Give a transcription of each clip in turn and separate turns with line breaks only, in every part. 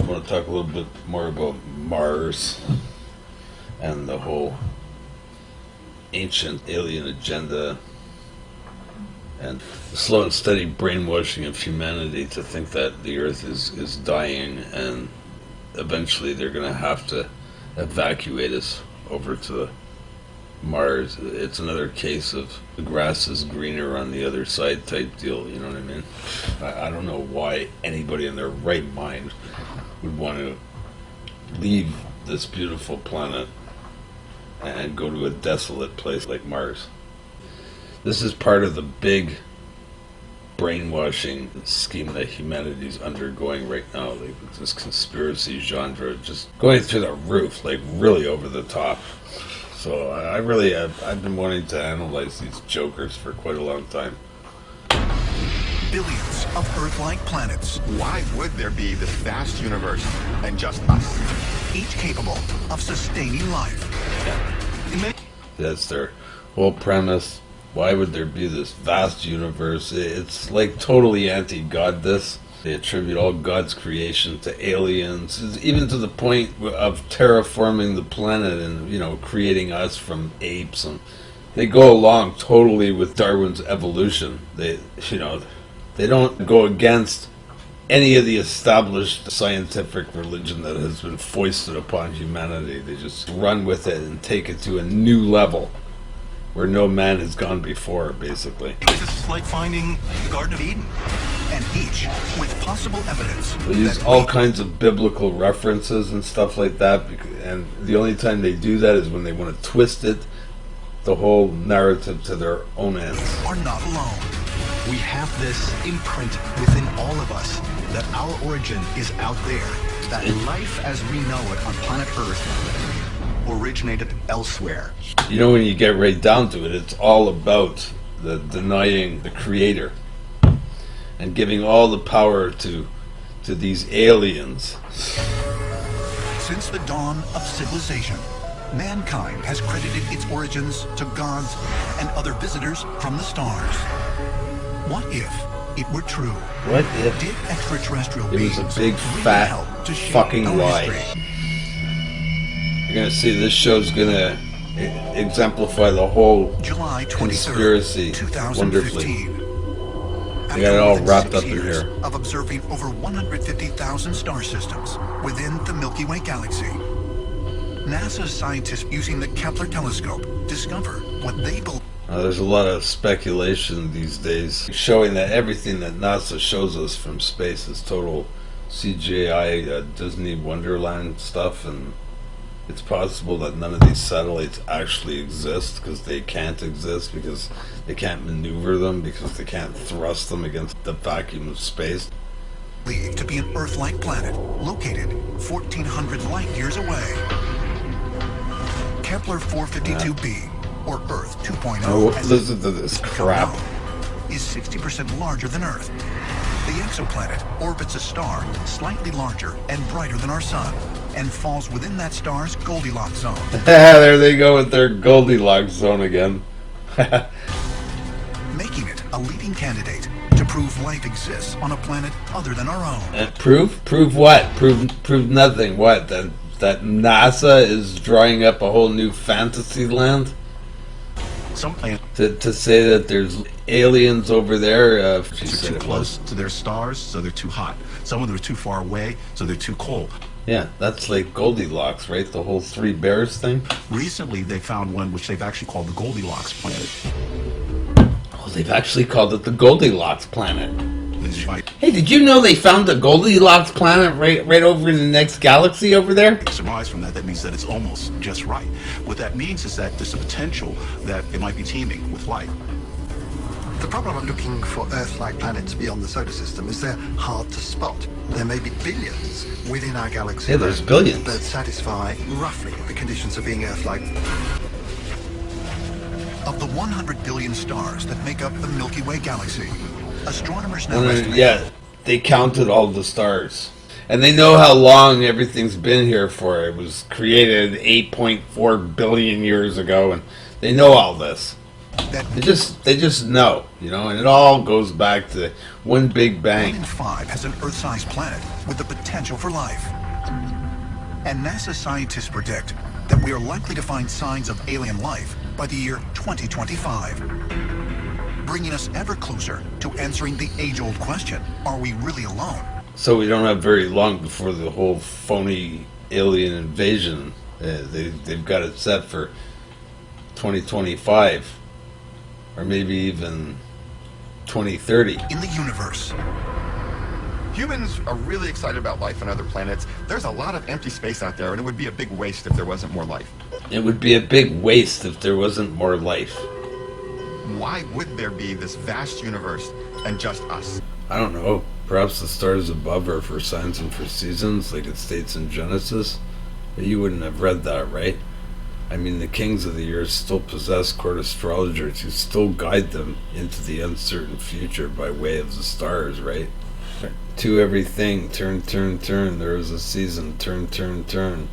I want to talk a little bit more about Mars and the whole ancient alien agenda and the slow and steady brainwashing of humanity to think that the Earth is dying and eventually they're going to have to evacuate us over to Mars. It's another case of the grass is greener on the other side type deal, you know what I mean? I don't know why anybody in their right mind would want to leave this beautiful planet and go to a desolate place like Mars. This is part of the big brainwashing scheme that humanity's undergoing right now. Like this conspiracy genre just going through the roof, like really over the top. So I've been wanting to analyze these jokers for quite a long time.
Billions of Earth-like planets.
Why would there be this vast universe and just us?
Each capable of sustaining life.
Yeah. That's their whole premise. Why would there be this vast universe? It's like totally anti-God this. They attribute all God's creation to aliens, even to the point of terraforming the planet and, you know, creating us from apes. And they go along totally with Darwin's evolution. They don't go against any of the established scientific religion that has been foisted upon humanity. They just run with it and take it to a new level where no man has gone before, basically.
This is like finding the Garden of Eden, and each with possible evidence.
They use all kinds of biblical references and stuff like that, and the only time they do that is when they want to twist it, the whole narrative to their own ends.
Are not alone. We have this imprint within all of us that our origin is out there, that life as we know it on planet Earth originated elsewhere.
You know, when you get right down to it, it's all about the denying the creator and giving all the power to these aliens.
Since the dawn of civilization, mankind has credited its origins to gods and other visitors from the stars. What if it were true?
What if
did extraterrestrial
it
beings
was a big
really
fat
help to shape
fucking
our
lie?
history?
You're gonna see this show's gonna exemplify the whole
July 23rd,
conspiracy
2015.
wonderfully. I got it all wrapped up in here.
Of observing over 150,000 star systems within the Milky Way galaxy, NASA scientists using the Kepler telescope discover what they believe.
There's a lot of speculation these days showing that everything that NASA shows us from space is total CGI, Disney Wonderland stuff, and it's possible that none of these satellites actually exist because they can't exist, because they can't maneuver them, because they can't thrust them against the vacuum of space.
Believed to be an Earth-like planet located 1,400 light years away. Kepler 452b, or Earth 2.0,
Oh, listen to this crap.
is 60% larger than Earth. The exoplanet orbits a star slightly larger and brighter than our sun, and falls within that star's Goldilocks zone.
There they go with their Goldilocks zone again.
Making it a leading candidate to prove life exists on a planet other than our own.
And prove? Prove what? Prove nothing. What? That NASA is drawing up a whole new fantasy land?
Some planets
To say that there's aliens over there?
are too close to their stars, so they're too hot. Some of them are too far away, so they're too cold.
Yeah, that's like Goldilocks, right? The whole Three Bears thing?
Recently, they found one which they've actually called the Goldilocks planet.
Oh, they've actually called it the Goldilocks planet.
This might
Hey, did you know they found the Goldilocks planet right over in the next galaxy over there?
surmise from that means that it's almost just right. What that means is that there's a potential that it might be teeming with life.
The problem of looking for Earth-like planets beyond the solar system is they're hard to spot. There may be billions within our galaxy
Yeah, there's billions.
that satisfy roughly the conditions of being Earth-like.
Of the 100 billion stars that make up the Milky Way galaxy, astronomers now
And then,
estimate
yeah, they counted all the stars. And they know how long everything's been here for. It was created 8.4 billion years ago, and they know all this.
that
They just know, you know, and it all goes back to one big bang.
1 in 5 has an Earth-sized planet with the potential for life. And NASA scientists predict that we are likely to find signs of alien life by the year 2025, bringing us ever closer to answering the age-old question, are we really alone?
So we don't have very long before the whole phony alien invasion. They've got it set for 2025, or maybe even 2030.
In the universe,
Humans are really excited about life on other planets. There's a lot of empty space out there, and it would be a big waste if there wasn't more life.
It would be a big waste if there wasn't more life.
Why would there be this vast universe and just us?
I don't know. Perhaps the stars above are for signs and for seasons, like it states in Genesis. But you wouldn't have read that, right? I mean, the kings of the earth still possess court astrologers who still guide them into the uncertain future by way of the stars, right? To everything, turn, turn, turn. There is a season, turn, turn, turn.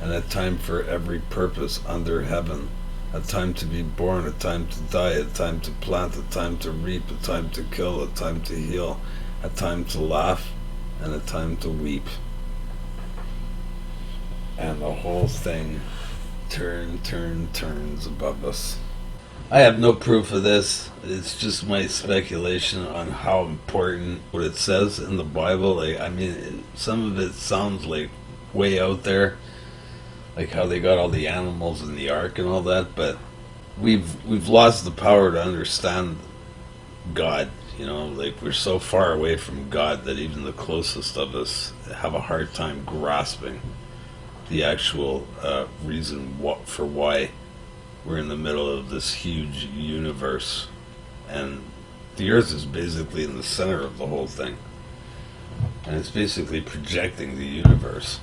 And a time for every purpose under heaven. A time to be born, a time to die, a time to plant, a time to reap, a time to kill, a time to heal, a time to laugh, and a time to weep. And the whole thing turns above us. I have no proof of this. It's just my speculation on how important what it says in the Bible. I mean, some of it sounds like way out there, like how they got all the animals in the ark and all that. But we've lost the power to understand God. You know, like we're so far away from God that even the closest of us have a hard time grasping the actual reason for why we're in the middle of this huge universe, and the Earth is basically in the center of the whole thing, and it's basically projecting the universe.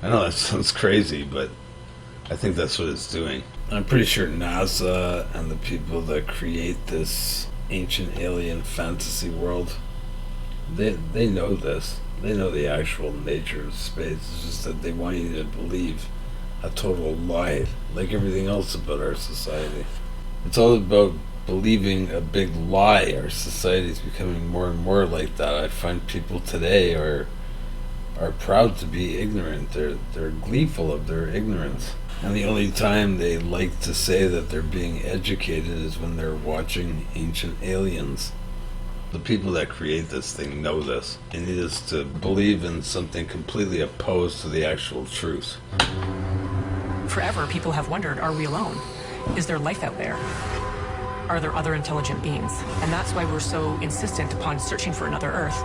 I know that sounds crazy, but I think that's what it's doing. I'm pretty sure NASA and the people that create this ancient alien fantasy world, they know this. They know the actual nature of space. It's just that they want you to believe a total lie, like everything else about our society. It's all about believing a big lie. Our society is becoming more and more like that. I find people today are proud to be ignorant. They're gleeful of their ignorance. And the only time they like to say that they're being educated is when they're watching Ancient Aliens. The people that create this thing know this. They need us to believe in something completely opposed to the actual truth.
Forever, people have wondered, are we alone? Is there life out there? Are there other intelligent beings? And that's why we're so insistent upon searching for another Earth.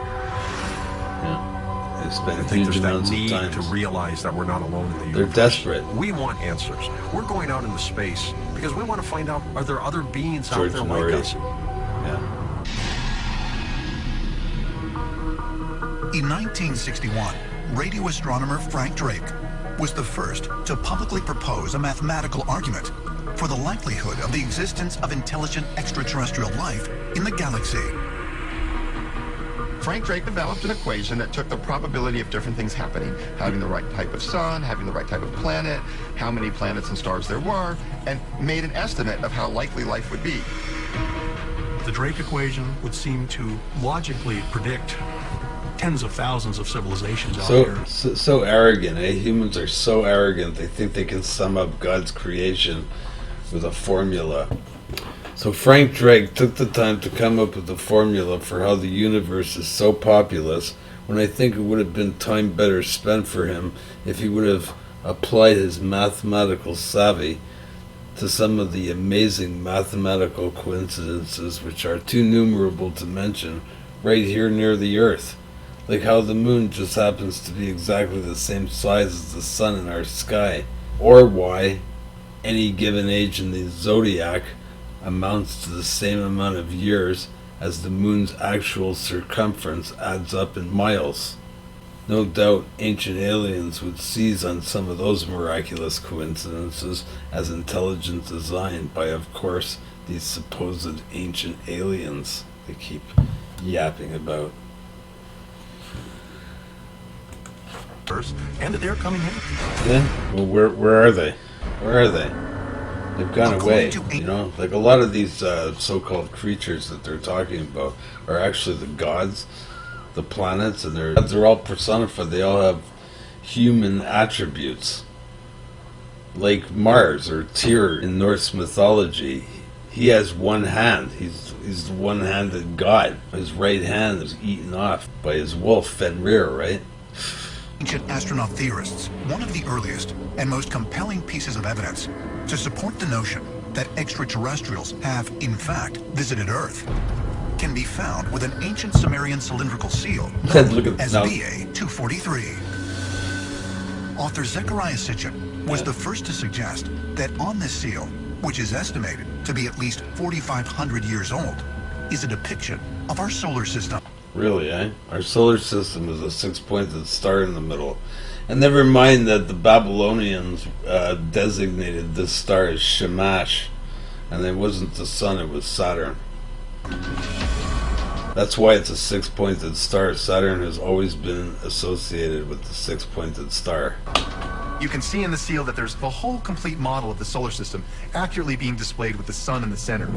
Yeah. They spend
I think
huge
there's that
amounts of
need
time.
to realize that we're not alone in the
They're
universe.
desperate.
We want answers. We're going out into space because we want to find out, are there other beings
George
out there
Norrie.
like us?
Yeah.
in 1961, radio astronomer Frank Drake was the first to publicly propose a mathematical argument for the likelihood of the existence of intelligent extraterrestrial life in the galaxy.
Frank Drake developed an equation that took the probability of different things happening, having the right type of sun, having the right type of planet, how many planets and stars there were, and made an estimate of how likely life would be.
The Drake equation would seem to logically predict tens of thousands of civilizations out there.
So arrogant, eh? Humans are so arrogant, they think they can sum up God's creation with a formula. So Frank Drake took the time to come up with a formula for how the universe is so populous, when I think it would have been time better spent for him if he would have applied his mathematical savvy to some of the amazing mathematical coincidences which are too numerable to mention right here near the Earth. Like how the moon just happens to be exactly the same size as the sun in our sky, or why any given age in the zodiac amounts to the same amount of years as the moon's actual circumference adds up in miles. No doubt ancient aliens would seize on some of those miraculous coincidences as intelligent design by, of course, these supposed ancient aliens they keep yapping about.
And that they're coming in.
Yeah? Well, where are they? Where are they? They've gone away,
According to
you know? Like a lot of these so-called creatures that they're talking about are actually the gods, the planets, and they're all personified. They all have human attributes. Like Mars or Tyr in Norse mythology, he has one hand. He's the one-handed god. His right hand is eaten off by his wolf Fenrir, right?
ancient astronaut theorists, one of the earliest and most compelling pieces of evidence to support the notion that extraterrestrials have, in fact, visited Earth can be found with an ancient Sumerian cylindrical seal known as BA-243. Author Zecharia Sitchin was the first to suggest that on this seal, which is estimated to be at least 4,500 years old, is a depiction of our solar system.
Really, eh? Our solar system is a six-pointed star in the middle. And never mind that the Babylonians designated this star as Shamash, and it wasn't the sun, it was Saturn. That's why it's a six-pointed star. Saturn has always been associated with the six-pointed star.
You can see in the seal that there's the whole complete model of the solar system accurately being displayed with the sun in the center.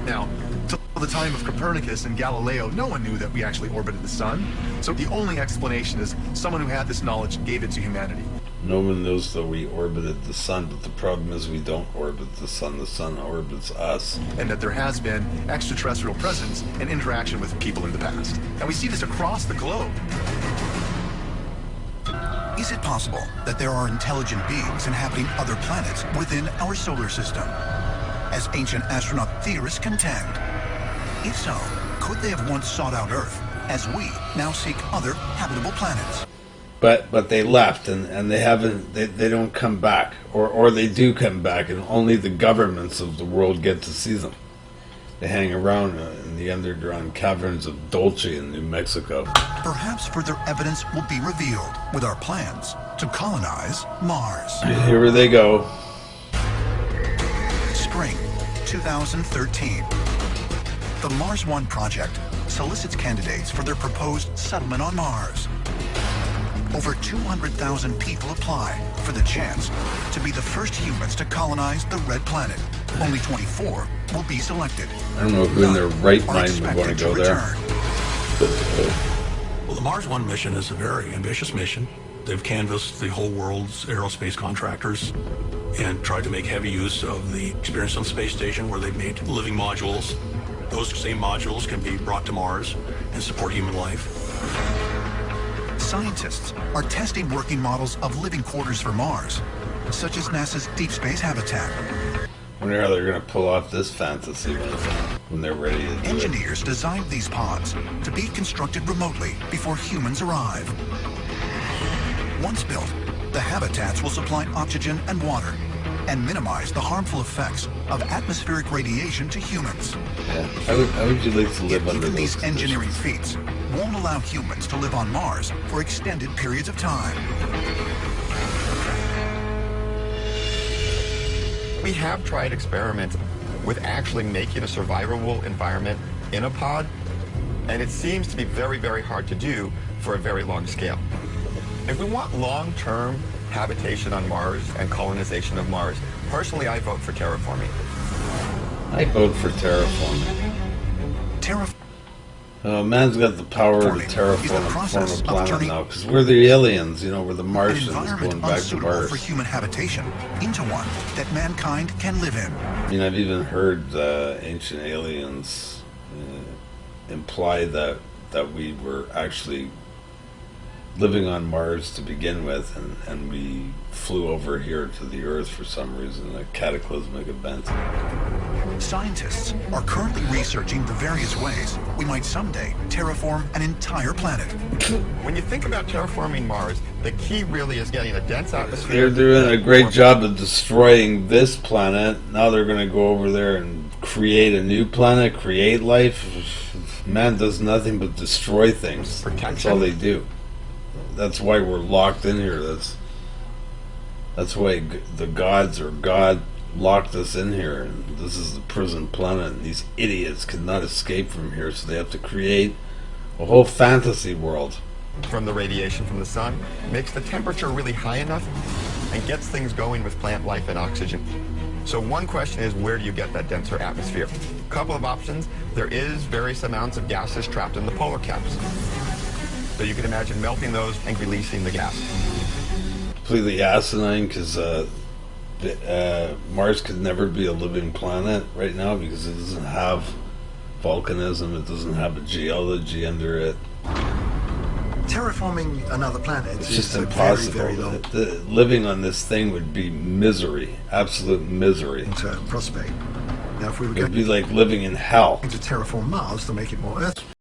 Now, till the time of Copernicus and Galileo, no one knew that we actually orbited the sun. So the only explanation is someone who had this knowledge gave it to humanity.
No one knows that we orbited the sun, but the problem is we don't orbit the sun orbits us.
And that there has been extraterrestrial presence and interaction with people in the past. And we see this across the globe.
Is it possible that there are intelligent beings inhabiting other planets within our solar system, as ancient astronaut theorists contend? If so, could they have once sought out Earth, as we now seek other habitable planets?
But they left, and they haven't. They don't come back, or they do come back, and only the governments of the world get to see them. They hang around in the underground caverns of Dulce in New Mexico.
Perhaps further evidence will be revealed with our plans to colonize Mars.
Here they go.
Spring 2013. The Mars One project solicits candidates for their proposed settlement on Mars. Over 200,000 people apply for the chance to be the first humans to colonize the Red Planet. Only 24 will be selected.
I don't know who in their right mind would want to go there.
Well, the Mars One mission is a very ambitious mission. They've canvassed the whole world's aerospace contractors and tried to make heavy use of the experience on the space station where they've made living modules. Those same modules can be brought to Mars and support human life.
Scientists are testing working models of living quarters for Mars, such as NASA's Deep Space Habitat.
I wonder how they're going to pull off this fantasy when they're ready to do it.
Engineers designed these pods to be constructed remotely before humans arrive. Once built, the habitats will supply oxygen and water and minimize the harmful effects of atmospheric radiation to humans.
Yeah. How would you like to live under
Even
those
these engineering
conditions?
feats won't allow humans to live on Mars for extended periods of time.
We have tried experiments with actually making a survivable environment in a pod, and it seems to be very, very hard to do for a very long scale. If we want long-term habitation on Mars and colonization of Mars, personally, I vote for terraforming.
I vote for terraforming. Man's got the power to terraform a planet now, because we're the aliens, you know, we're the Martians going back to Mars.
For human habitation into one that mankind can live in.
I mean, I've even heard ancient aliens imply that we were actually living on Mars to begin with, and we flew over here to the Earth for some reason, a cataclysmic event.
Scientists are currently researching the various ways we might someday terraform an entire planet.
When you think about terraforming Mars, the key really is getting a dense atmosphere.
They're doing a great job of destroying this planet. Now they're going to go over there and create a new planet, create life. Man does nothing but destroy things. That's all they do. That's why we're locked in here. That's why the gods or God locked us in here, and this is the prison planet, and these idiots cannot escape from here, so they have to create a whole fantasy world.
From the radiation from the sun, makes the temperature really high enough and gets things going with plant life and oxygen. So one question is, where do you get that denser atmosphere? A couple of options. There is various amounts of gases trapped in the polar caps. So you can imagine melting those and releasing the gas.
Completely asinine, because Mars could never be a living planet right now because it doesn't have volcanism, it doesn't have a geology under it.
Terraforming another planet
It's
is
just
a
impossible.
very, very long
Living on this thing would be misery, absolute misery.
term prospect. Now, if we were
It would
going
be like living in hell.
to terraform Mars to make it more Earth